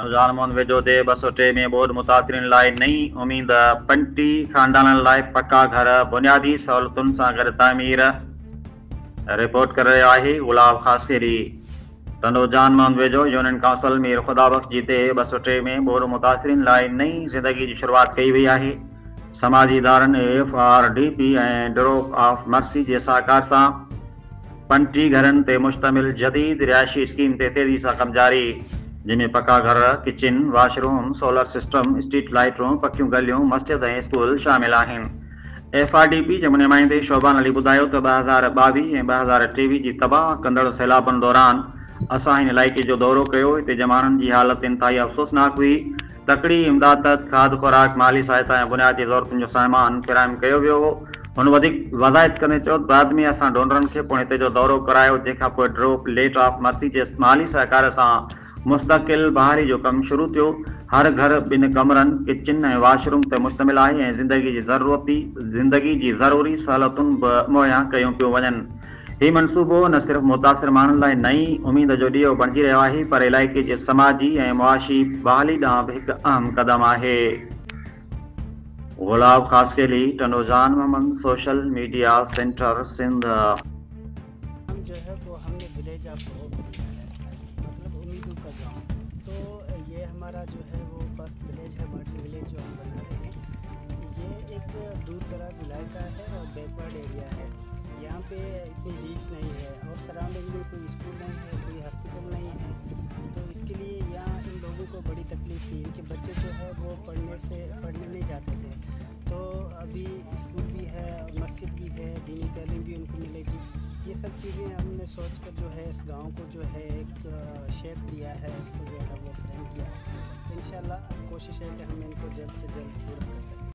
रमज़ान मोहन वेझो ते 203 में ॿोॾि मुतासिरीन लाइ नई उमीद। 35 ख़ानदाननि लाइ पका घर बुनियादी सहूलियतुनि सां गॾु तामीर। रिपोर्ट करे रहियो आहे गुलाब ख़ासकेरी। रमज़ान मोहन वेझो यूनियन काउंसिल मीर ख़ुदाबख़्श जी ते 203 में ॿोॾि मुतासिरीन लाइ नई ज़िंदगी जी शुरूआत कई वई आहे। समाजी इदारनि FRDP ऐं ड्रोप ऑफ मर्सी जे सहकार सां 35 घरनि ते मुश्तमिल जदीद रिहायशी स्कीम ते तेज़ी सां कमु जारी, जंहिंमें पका घर, kitchen, washroom, solar system, street लाइटूं, पकियूं गलियूं, मस्जिद ऐं स्कूल शामिल आहिनि। FRDP जे मुनिमाइंदे शोभान अली ॿुधायो त 2022 ऐं 2023 जी तबाह कंदड़ सैलाबनि दौरान असां हिन इलाइक़े जो दौरो कयो। हिते जमाननि जी हालत इंतहाई अफ़सोसनाक हुई। तकड़ी इमदाद, खाद खुराक, माली सहायता ऐं बुनियादी ज़रूरतुनि जो सामान फ़राहम कयो वियो हो। हुन वधीक वज़ाहत कंदे चयो त बाद में असां डोनरनि खे पिणु हिते जो दौरो करायो, जंहिंखां पोइ ड्रोप लेट ऑफ मर्सी जे माली सहकार सां मुस्तक़िल बहाली जो कमु शुरू थियो। हर घर 2 कमरनि, किचन ऐं वॉशरूम ते मुश्तमिल आहे ऐं ज़िंदगी जी ज़रूरी सहूलियतूं बि मुहैया कयूं पियूं वञनि। हीउ मनसूबो न सिर्फ़ मुतासिर माण्हुनि लाइ नई उमीद जो ॾीओ बणिजी रहियो आहे, पर इलाइक़े जे समाजी ऐं मुआशी बहाली ॾांहुं बि हिकु अहम क़दम आहे। Gulab Khaskheli, Tanujan Mohammad, social media center, Sindh. हम जो है वो हमने विलेज ऑफ होप दिया है, मतलब उम्मीदों का गांव। तो ये हमारा जो है वो फर्स्ट विलेज है, मॉडल विलेज जो हम बना रहे हैं। ये एक दूर दराज इलाका है और बैकवर्ड एरिया है। यहाँ पे इतनी रीच नहीं है और सराउंडिंग में कोई स्कूल नहीं है, कोई हॉस्पिटल नहीं है। तो इसके लिए यहाँ इन लोगों को बड़ी तकलीफ थी। इनके बच्चे जो है वो पढ़ने नहीं जाते थे। तो अभी स्कूल भी है और मस्जिद भी है, दीनी तालीम भी उनको मिलेगी। ये सब चीज़ें हमने सोच कर जो है इस गांव को जो है एक शेप दिया है, इसको जो है वो फ्रेम किया है। इंशाल्लाह अब कोशिश है कि हम इनको जल्द से जल्द पूरा कर सकें।